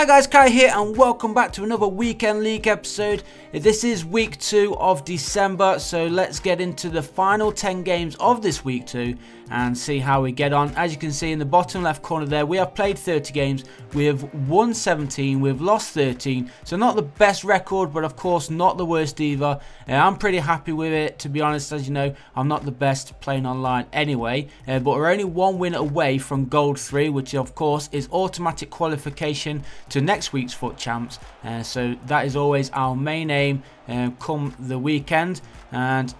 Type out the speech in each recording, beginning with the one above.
Hi guys, Kai here and welcome back to another Weekend League episode. This is week 2 of December, so let's get into the final 10 games of this week 2 and see how we get on. As you can see in the bottom left corner there, we have played 30 games, we have won 17, we've lost 13, so not the best record, but of course not the worst either. I'm pretty happy with it, to be honest. As you know, I'm not the best playing online anyway, but we're only one win away from Gold 3, which of course is automatic qualification to next week's FUT Champs, so that is always our main aim come the weekend. And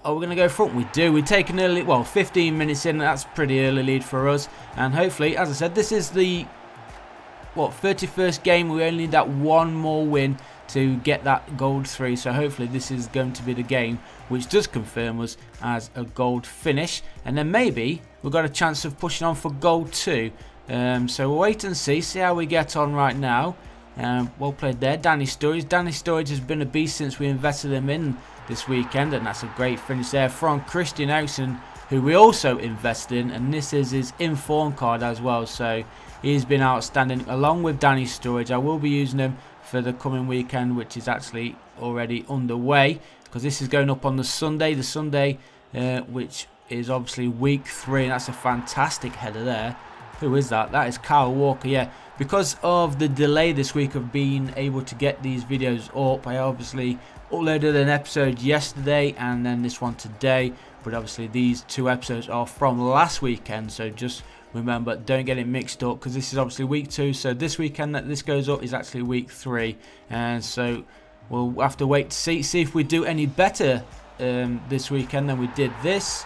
are we going to go front? We do. We take an early, well, 15 minutes in, that's a pretty early lead for us, and hopefully, as I said, this is the 31st game. We only need that one more win to get that Gold 3, so hopefully this is going to be the game which does confirm us as a Gold finish, and then maybe we've got a chance of pushing on for Gold 2. So we'll wait and see how we get on right now. Well played there, Danny Sturridge. Danny Sturridge has been a beast since we invested him in this weekend, and that's a great finish there from Christian Eriksen, who we also invested in, and this is his inform card as well, so he's been outstanding along with Danny Sturridge. I will be using him for the coming weekend, which is actually already underway, because this is going up on the Sunday, which is obviously week 3, and that's a fantastic header there. Who is that? That is Kyle Walker. Yeah, because of the delay this week of being able to get these videos up, I obviously uploaded an episode yesterday and then this one today, but obviously these two episodes are from last weekend, so just remember, don't get it mixed up, because this is obviously week 2, so this weekend that this goes up is actually week 3, and so we'll have to wait to see if we do any better this weekend than we did this.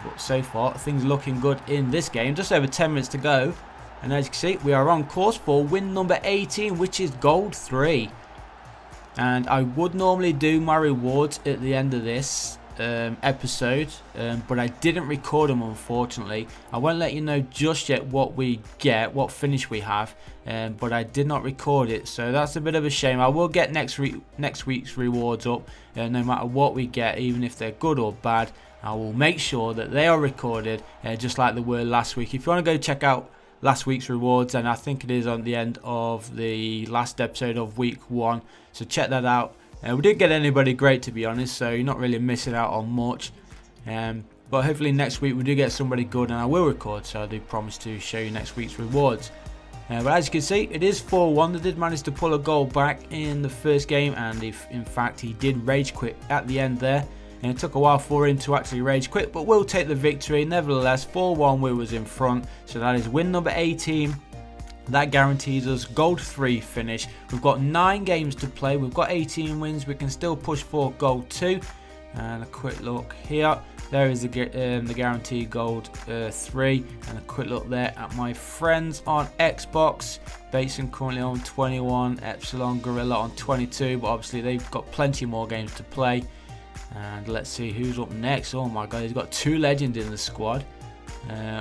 But so far, things are looking good in this game. Just over 10 minutes to go. And as you can see, we are on course for win number 18, which is Gold 3. And I would normally do my rewards at the end of this episode, but I didn't record them, unfortunately. I won't let you know just yet what we get, what finish we have, but I did not record it, so that's a bit of a shame. I will get next week's rewards up, no matter what we get, even if they're good or bad. I will make sure that they are recorded, just like they were last week. If you want to go check out last week's rewards, and I think it is on the end of the last episode of week 1, so check that out. We didn't get anybody great, to be honest, so you're not really missing out on much, but hopefully next week we do get somebody good, and I will record, so I do promise to show you next week's rewards. But as you can see, it is 4-1. They did manage to pull a goal back in the first game, and in fact he did rage quit at the end there. And it took a while for him to actually rage quit, but we'll take the victory. Nevertheless, 4-1, we was in front. So that is win number 18. That guarantees us Gold 3 finish. We've got 9 games to play. We've got 18 wins. We can still push for Gold 2. And a quick look here. There is the guaranteed Gold 3. And a quick look there at my friends on Xbox. Bateson currently on 21. Epsilon Gorilla on 22. But obviously they've got plenty more games to play. And let's see who's up next. Oh my god, he's got 2 legends in the squad.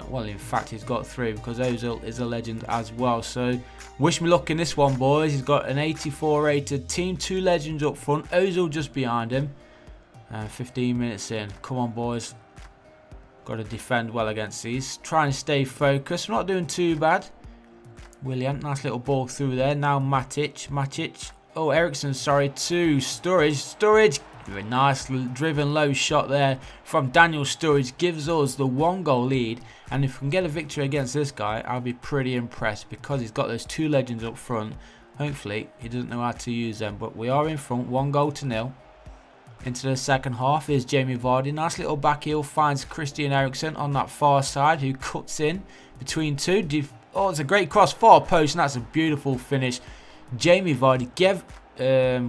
Well, in fact, he's got 3, because Ozil is a legend as well. So, wish me luck in this one, boys. He's got an 84 rated team, 2 legends up front. Ozil just behind him. 15 minutes in. Come on, boys. Got to defend well against these. Try and stay focused. We're not doing too bad. William, nice little ball through there. Now Matic. Oh, Eriksen, sorry, to Sturridge. A nice driven low shot there from Daniel Sturridge gives us the 1-goal lead, and if we can get a victory against this guy, I'll be pretty impressed, because he's got those 2 legends up front. Hopefully he doesn't know how to use them, but we are in front, 1-0. Into the second half is Jamie Vardy. Nice little back heel, finds Christian Eriksen on that far side, who cuts in between 2. Oh, it's a great cross, far post, and that's a beautiful finish. Jamie Vardy gave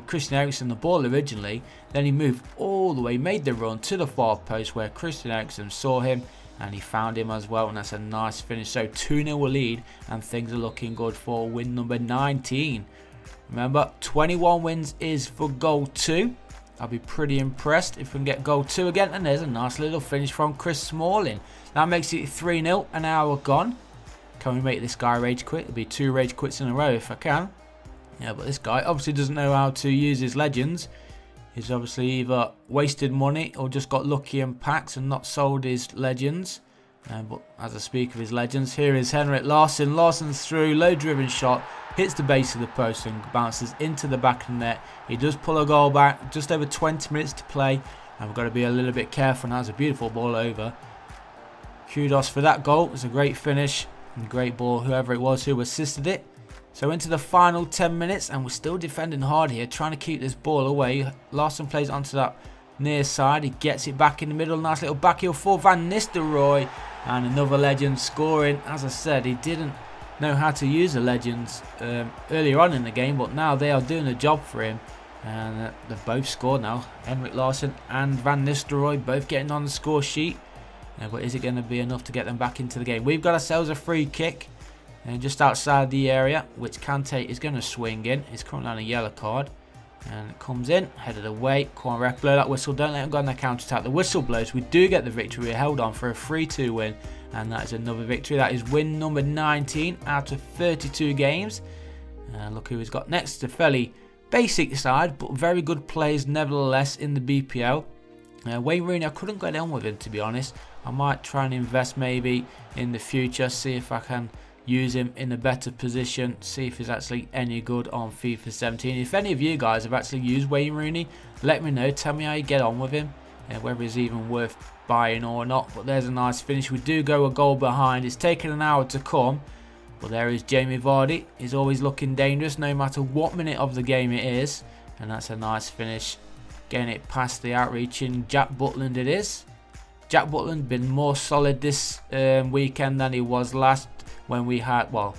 Christian Eriksen the ball originally, then he moved all the way, made the run to the far post where Christian Eriksen saw him, and he found him as well, and that's a nice finish. So 2-0 lead, and things are looking good for win number 19. Remember, 21 wins is for Gold 2. I'll be pretty impressed if we can get Gold 2 again, and there's a nice little finish from Chris Smalling. That makes it 3-0, an hour gone. Can we make this guy rage quit? It'll be 2 rage quits in a row if I can. Yeah, but this guy obviously doesn't know how to use his legends. He's obviously either wasted money or just got lucky in packs and not sold his legends. But as I speak of his legends, here is Henrik Larsson. Larsson's through, low driven shot, hits the base of the post and bounces into the back of the net. He does pull a goal back, just over 20 minutes to play, and we've got to be a little bit careful now. It's a beautiful ball over. Kudos for that goal. It's a great finish and great ball, whoever it was who assisted it. So into the final 10 minutes, and we're still defending hard here, trying to keep this ball away. Larsson plays onto that near side. He gets it back in the middle. Nice little back heel for Van Nistelrooy. And another legend scoring. As I said, he didn't know how to use the legends earlier on in the game, but now they are doing a job for him. And they've both scored now. Henrik Larsson and Van Nistelrooy both getting on the score sheet. But is it going to be enough to get them back into the game? We've got ourselves a free kick just outside the area, which Kante is going to swing in. He's currently on a yellow card. And it comes in, headed away. Come on, ref, blow that whistle. Don't let him go on the counter-attack. The whistle blows. We do get the victory. We're held on for a 3-2 win. And that is another victory. That is win number 19 out of 32 games. And look who he's got next. A fairly basic side, but very good players nevertheless in the BPL. Wayne Rooney, I couldn't get on with him, to be honest. I might try and invest maybe in the future. See if I can use him in a better position, see if he's actually any good on FIFA 17. If any of you guys have actually used Wayne Rooney, let me know. Tell me how you get on with him, whether he's even worth buying or not. But there's a nice finish. We do go a goal behind. It's taken an hour to come, but there is Jamie Vardy. He's always looking dangerous no matter what minute of the game it is, and that's a nice finish. Getting it past the outreaching Jack Butland it is. Jack Butland been more solid this weekend than he was last. When we had, well,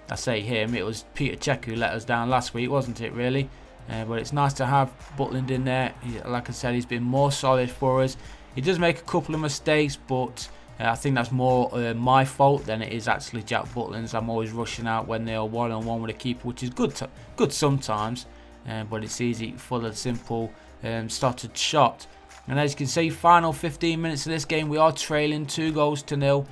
I say him, it was Peter Cech who let us down last week, wasn't it, really? But it's nice to have Butland in there. Like I said, he's been more solid for us. He does make a couple of mistakes, but I think that's more my fault than it is actually Jack Butland's. I'm always rushing out when they are one-on-one with a keeper, which is good sometimes, but it's easy for the simple started shot. And as you can see, final 15 minutes of this game, we are trailing 2-0.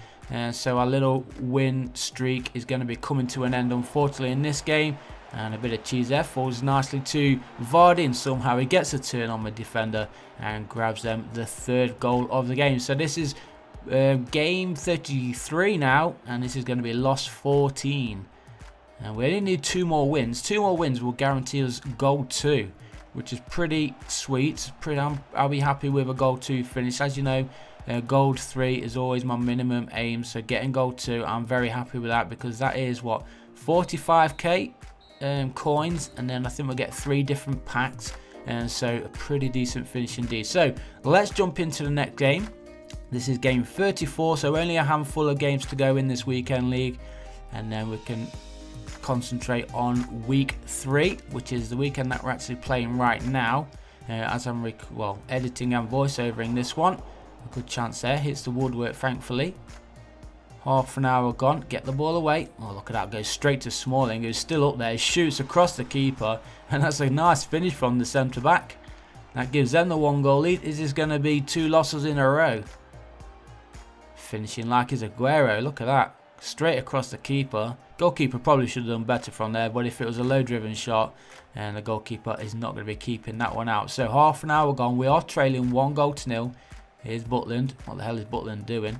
So our little win streak is going to be coming to an end, unfortunately, in this game. And a bit of cheese there falls nicely to Vardy, and somehow he gets a turn on the defender and grabs them the 3rd goal of the game. So this is game 33 now, and this is going to be loss 14. And we only need 2 more wins. 2 more wins will guarantee us gold 2, which is pretty sweet. I'll be happy with a gold 2 finish. As you know, gold 3 is always my minimum aim, so getting gold 2, I'm very happy with that, because that is what, 45k coins, and then I think we'll get 3 different packs, and so a pretty decent finish indeed. So let's jump into the next game. This is game 34, so only a handful of games to go in this weekend league, and then we can concentrate on week 3, which is the weekend that we're actually playing right now. As I'm editing and voiceovering this one. A good chance there, hits the woodwork thankfully. Half an hour gone, get the ball away. Oh, look at that, goes straight to Smalling, who's still up there, shoots across the keeper, and that's a nice finish from the centre back. That gives them the 1 goal lead. Is this going to be 2 losses in a row? Finishing like his Aguero, look at that, straight across the keeper. Goalkeeper probably should have done better from there, but if it was a low driven shot, and the goalkeeper is not going to be keeping that one out. So half an hour gone, we are trailing 1-0. Here's Butland. What the hell is Butland doing?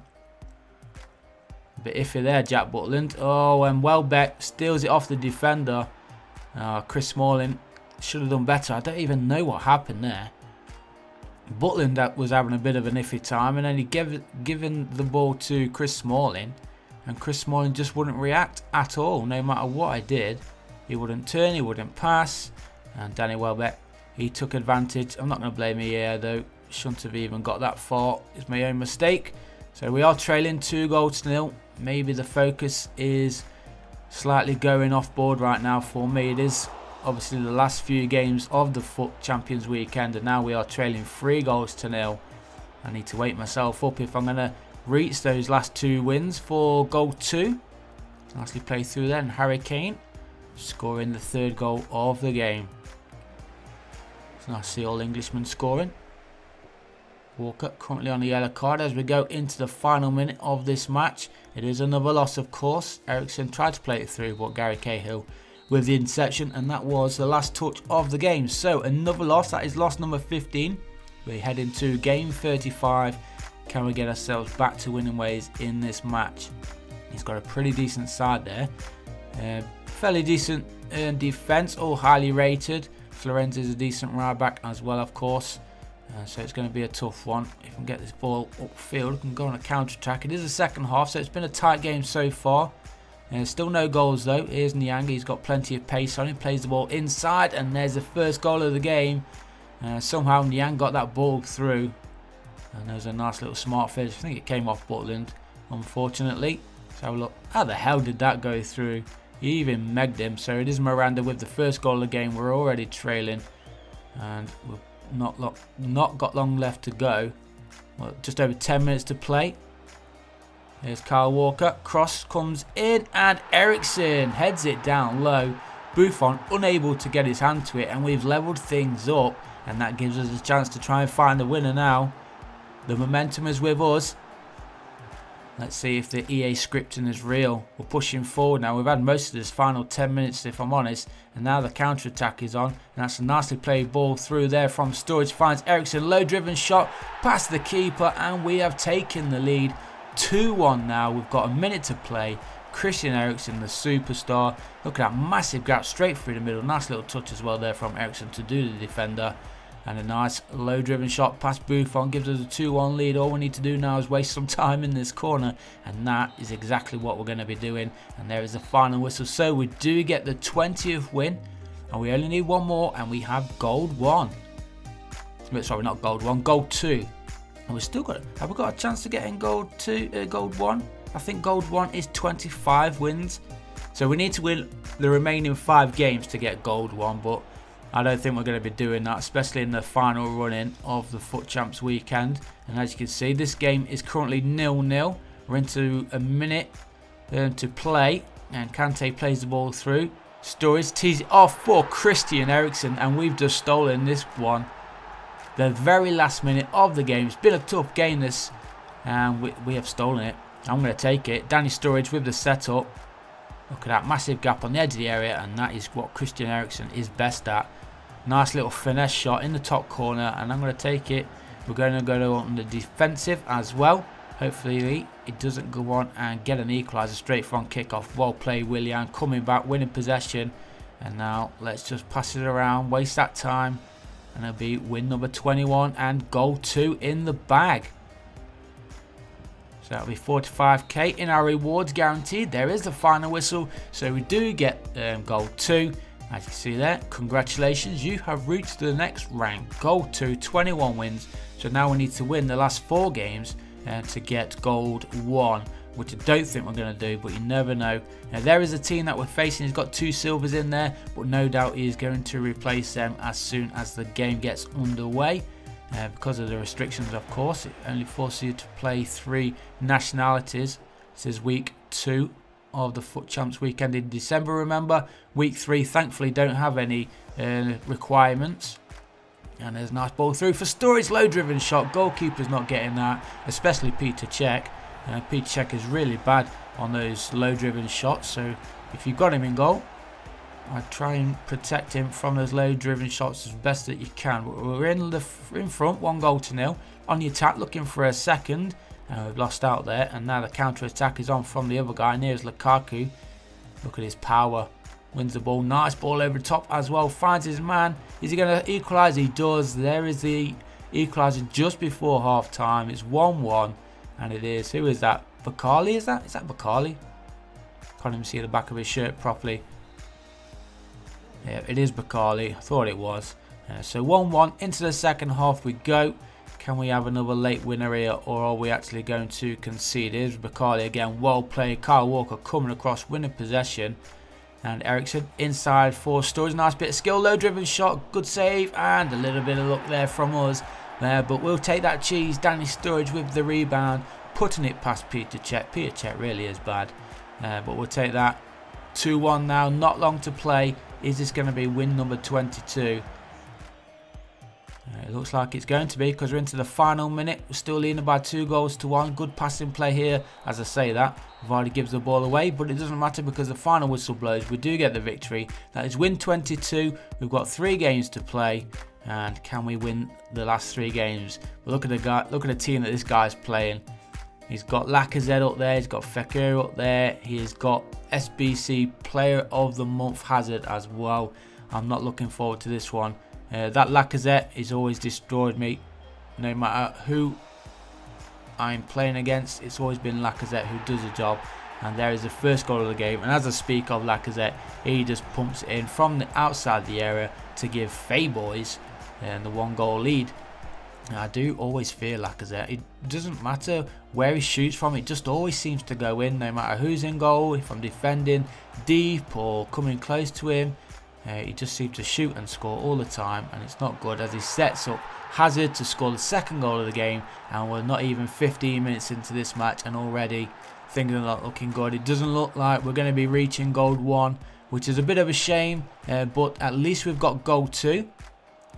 A bit iffy there, Jack Butland. Oh, and Welbeck steals it off the defender. Chris Smalling should have done better. I don't even know what happened there. Butland was having a bit of an iffy time, and then he given the ball to Chris Smalling, and Chris Smalling just wouldn't react at all. No matter what I did, he wouldn't turn, he wouldn't pass, and Danny Welbeck, he took advantage. I'm not going to blame him here though. Shouldn't have even got that far. It's my own mistake. So we are trailing 2-0. Maybe the focus is slightly going off board right now for me. It is obviously the last few games of the FUT Champions weekend, and now we are trailing 3-0. I need to wake myself up if I'm going to reach those last 2 wins for goal 2. Nicely played through there, and Harry Kane scoring the 3rd goal of the game. It's nice to see all Englishmen scoring. Walker currently on the yellow card as we go into the final minute of this match. It is another loss, of course. Ericsson tried to play it through, but Gary Cahill with the interception, and that was the last touch of the game. So another loss, that is loss number 15. We head into game 35 can we get ourselves back to winning ways in this match. He's got a pretty decent side there. Fairly decent defence, all highly rated. Florenz is a decent right back as well, of course. So it's going to be a tough one. If we can get this ball upfield, we can go on a counter-attack. It is the second half, so it's been a tight game so far. Still no goals though. Here's Niang, he's got plenty of pace on him. Plays the ball inside, and there's the first goal of the game. Somehow Niang got that ball through. And there's a nice little smart finish. I think it came off Butland, unfortunately. Let's have a look. How the hell did that go through? He even megged him. So it is Miranda with the first goal of the game. We're already trailing. And we've not got long left to go. Well, just over 10 minutes to play. Here's Kyle Walker. Cross comes in, and Eriksson heads it down low. Buffon unable to get his hand to it, and we've levelled things up. And that gives us a chance to try and find the winner now. The momentum is with us. Let's see if the EA scripting is real. We're pushing forward now. We've had most of this final 10 minutes, if I'm honest. And now the counter-attack is on. And that's a nicely played ball through there from Sturridge. Finds Eriksson. Low-driven shot past the keeper. And we have taken the lead. 2-1 now. We've got a minute to play. Christian Eriksen, the superstar. Look at that massive gap straight through the middle. Nice little touch as well there from Eriksson to do the defender. And a nice low-driven shot past Buffon gives us a 2-1 lead. All we need to do now is waste some time in this corner. And that is exactly what we're going to be doing. And there is the final whistle. So we do get the 20th win. And we only need one more. And we have gold 1. Sorry, not gold 1. Gold 2. And we've still got it. Have we got a chance to get in gold 2? Gold 1? I think gold 1 is 25 wins. So we need to win the remaining 5 games to get gold 1. But I don't think we're going to be doing that, especially in the final run-in of the FUT Champs weekend. And as you can see, this game is currently 0-0. We're into a minute to play, and Kante plays the ball through. Sturridge tees it off for Christian Eriksen, and we've just stolen this one. The very last minute of the game. It's been a tough game this, and we have stolen it. I'm going to take it. Danny Sturridge with the setup. Look at that massive gap on the edge of the area, and that is what Christian Eriksen is best at. Nice little finesse shot in the top corner, and I'm going to take it. We're going to go on the defensive as well. Hopefully it doesn't go on and get an equaliser straight from kickoff. Well played, Willian, coming back, winning possession. And now let's just pass it around, waste that time, and it'll be win number 21 and goal 2 in the bag. So that'll be 45k in our rewards guaranteed. There is the final whistle, so we do get goal 2. As you can see there, congratulations, you have reached the next rank. Gold 2, 21 wins. So now we need to win the last 4 games to get gold 1, which I don't think we're going to do, but you never know. Now there is a team that we're facing. He's got 2 silvers in there, but no doubt he is going to replace them as soon as the game gets underway. Because of the restrictions, of course, it only forces you to play 3 nationalities. This is week 2 of the FUT Champs weekend in December. Remember, week 3 thankfully don't have any requirements. And there's a nice ball through for Sturridge. Low driven shot. Goalkeeper's not getting that, especially Peter Cech. Peter Cech is really bad on those low driven shots, so if you've got him in goal, I'd try and protect him from those low driven shots as best that you can. But we're in front, 1-0. On the attack, looking for a second. We've lost out there, and now the counter-attack is on from the other guy. And here's Lukaku. Look at his power. Wins the ball. Nice ball over the top as well. Finds his man. Is he going to equalise? He does. There is the equaliser just before half-time. It's 1-1, and it is. Who is that? Bakali, is that? Is that Bakali? Can't even see the back of his shirt properly. Yeah, it is Bakali. I thought it was. So 1-1. Into the second half we go. Can we have another late winner here, or are we actually going to concede? Here's Bakali again, well played. Kyle Walker coming across, winning possession. And Eriksson inside for Sturridge. Nice bit of skill, low driven shot, good save, and a little bit of luck there from us. But we'll take that cheese. Danny Sturridge with the rebound, putting it past Peter Cech. Peter Cech really is bad. But we'll take that. 2-1 now, not long to play. Is this going to be win number 22? It looks like it's going to be, because we're into the final minute. We're still leading by 2-1. Good passing play here. As I say that, Vardy gives the ball away, but it doesn't matter because the final whistle blows. We do get the victory. That is win 22. We've got 3 games to play, And can we win the last 3 games? But look at the guy. Look at the team that this guy's playing. He's got Lacazette up there. He's got Fekir up there. He's got SBC Player of the Month Hazard as well. I'm not looking forward to this one. That Lacazette has always destroyed me. No matter who I'm playing against, it's always been Lacazette who does the job. And there is the first goal of the game. And as I speak of Lacazette, he just pumps it in from the outside the area to give Boys the 1-goal lead. I do always fear Lacazette. It doesn't matter where he shoots from, it just always seems to go in, no matter who's in goal. If I'm defending deep or coming close to him, he just seems to shoot and score all the time, and it's not good as he sets up Hazard to score the 2nd goal of the game. And we're not even 15 minutes into this match and already things are not looking good. It doesn't look like we're going to be reaching gold 1, which is a bit of a shame, but at least we've got gold 2.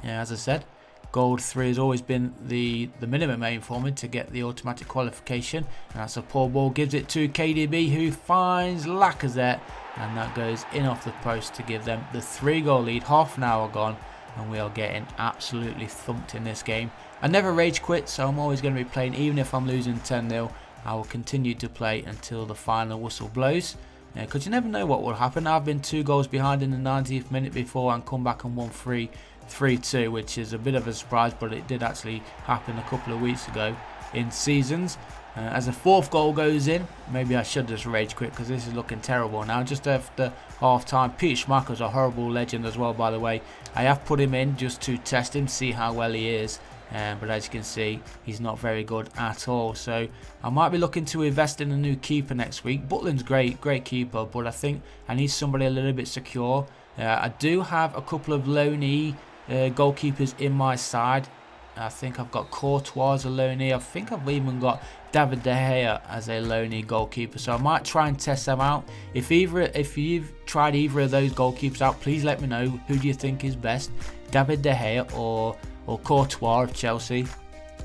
As I said, gold 3 has always been the minimum aim for me to get the automatic qualification. And that's a poor ball, gives it to KDB, who finds Lacazette, and that goes in off the post to give them the 3-goal lead. Half an hour gone and we are getting absolutely thumped in this game. I never rage quit, so I'm always going to be playing. Even if I'm losing 10-0, I will continue to play until the final whistle blows, because you never know what will happen. I've been 2 goals behind in the 90th minute before and come back and won 3-2, which is a bit of a surprise, but it did actually happen a couple of weeks ago in seasons. As a 4th goal goes in, maybe I should just rage quit because this is looking terrible now. Just after half time, Peter Schmeichel's a horrible legend as well, by the way. I have put him in just to test him, see how well he is. But as you can see, he's not very good at all. So I might be looking to invest in a new keeper next week. Butland's great keeper, but I think I need somebody a little bit secure. I do have a couple of loanee goalkeepers in my side. I think I've got Courtois as a loanee. I think I've even got David De Gea as a loanee goalkeeper. So I might try and test them out. If you've tried either of those goalkeepers out, please let me know. Who do you think is best, David De Gea or Courtois of Chelsea?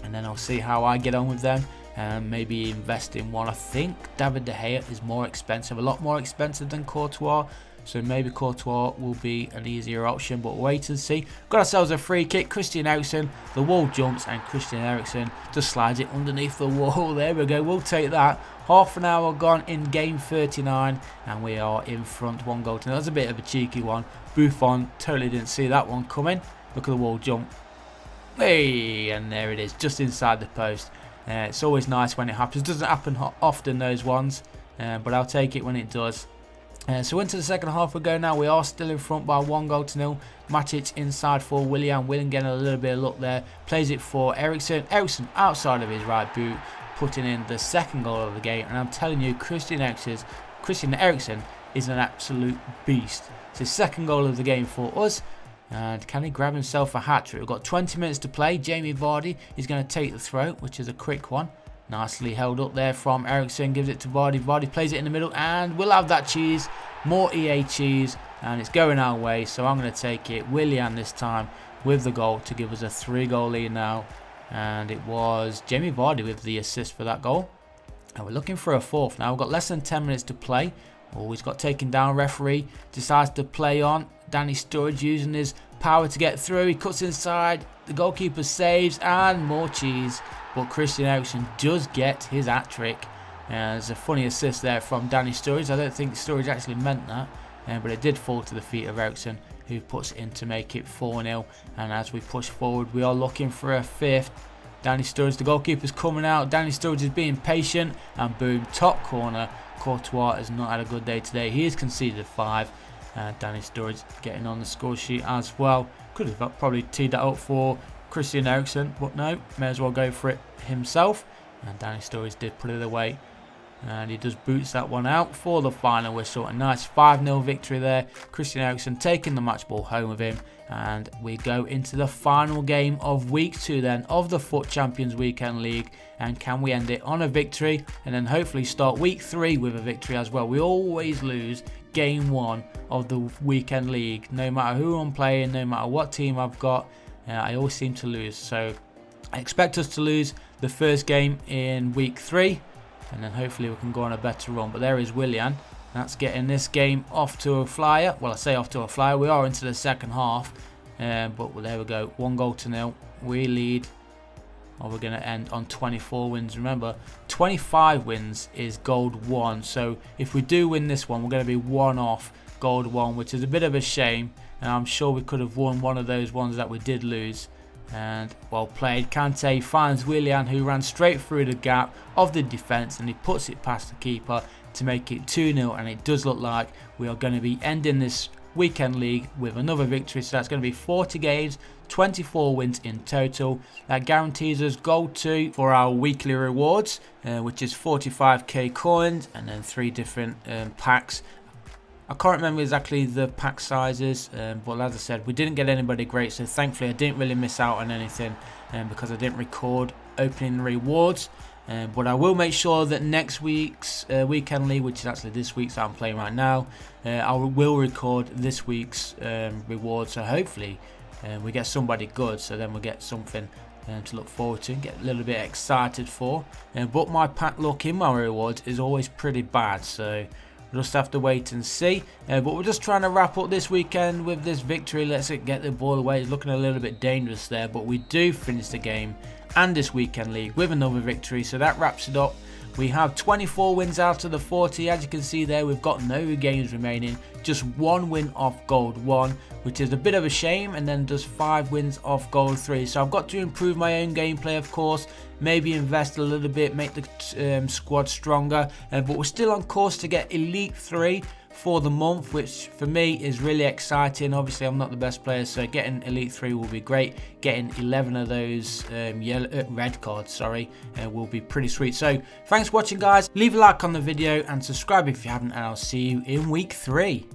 And then I'll see how I get on with them and maybe invest in one. I think David De Gea is more expensive, a lot more expensive than Courtois. So maybe Courtois will be an easier option, but wait and see. Got ourselves a free kick. Christian Eriksen, the wall jumps and Christian Eriksen just slides it underneath the wall. There we go, we'll take that. Half an hour gone in game 39 and we are in front 1-0. That's a bit of a cheeky one. Buffon totally didn't see that one coming. Look at the wall jump. Hey, and there it is, just inside the post. It's always nice when it happens. It doesn't happen often, those ones, but I'll take it when it does. So into the second half we go now. We are still in front by 1-0. Matic inside for Willian. Willian getting a little bit of luck there. Plays it for Eriksen. Eriksen outside of his right boot, putting in the 2nd goal of the game. And I'm telling you, Christian Eriksen is an absolute beast. It's his 2nd goal of the game for us. And can he grab himself a hat-trick? We've got 20 minutes to play. Jamie Vardy is going to take the throw, which is a quick one. Nicely held up there from Eriksen, gives it to Vardy. Vardy plays it in the middle and we'll have that cheese. More EA cheese and it's going our way, so I'm going to take it. Willian this time with the goal to give us a 3-goal lead now. And it was Jamie Vardy with the assist for that goal. And we're looking for a 4th now. We've got less than 10 minutes to play. Oh, he's got taken down. Referee decides to play on. Danny Sturridge using his power to get through. He cuts inside. The goalkeeper saves and more cheese. But Christian Eriksen does get his hat-trick. There's a funny assist there from Danny Sturridge. I don't think Sturridge actually meant that. But it did fall to the feet of Eriksen, who puts in to make it 4-0. And as we push forward, we are looking for a 5th. Danny Sturridge, the goalkeeper's coming out. Danny Sturridge is being patient. And boom, top corner. Courtois has not had a good day today. He has conceded 5. Danny Sturridge getting on the score sheet as well. Could have probably teed that up for Christian Eriksen, but no, may as well go for it himself. And Danny Sturridge did put it away. And he just boots that one out for the final whistle. A nice 5-0 victory there. Christian Eriksen taking the match ball home with him. And we go into the final game of week 2 then of the FUT Champions Weekend League. And can we end it on a victory and then hopefully start week 3 with a victory as well. We always lose game 1 of the Weekend League. No matter who I'm playing, no matter what team I've got, I always seem to lose. So I expect us to lose the first game in week 3. And then hopefully we can go on a better run. But there is Willian. That's getting this game off to a flyer. Well, I say off to a flyer. We are into the second half. but there we go, 1-0. We lead. Oh, we're going to end on 24 wins. Remember, 25 wins is gold 1. So if we do win this one, we're going to be 1 off gold 1, which is a bit of a shame. And I'm sure we could have won one of those ones that we did lose. And well played. Kante finds Willian, who ran straight through the gap of the defence, and he puts it past the keeper to make it 2-0. And it does look like we are going to be ending this weekend league with another victory. So that's going to be 40 games, 24 wins in total. That guarantees us gold 2 for our weekly rewards, which is 45k coins and then 3 different packs. I can't remember exactly the pack sizes, but as I said, we didn't get anybody great, so thankfully I didn't really miss out on anything because I didn't record opening the rewards. But I will make sure that next week's weekend league, which is actually this week's that I'm playing right now, I will record this week's reward. So hopefully we get somebody good, so then we'll get something to look forward to and get a little bit excited for. But my pack luck in my rewards is always pretty bad, so we'll just have to wait and see. But we're just trying to wrap up this weekend with this victory. Let's get the ball away. It's looking a little bit dangerous there, but we do finish the game and this weekend league with another victory, so that wraps it up. We have 24 wins out of the 40. As you can see there, we've got no games remaining, just 1 win off gold 1, which is a bit of a shame, and then just 5 wins off gold 3. So I've got to improve my own gameplay, of course, maybe invest a little bit, make the squad stronger, but we're still on course to get elite 3 for the month, which for me is really exciting. Obviously I'm not the best player, so getting elite 3 will be great. Getting 11 of those red cards will be pretty sweet. So thanks for watching, guys. Leave a like on the video and subscribe if you haven't, and I'll see you in week 3.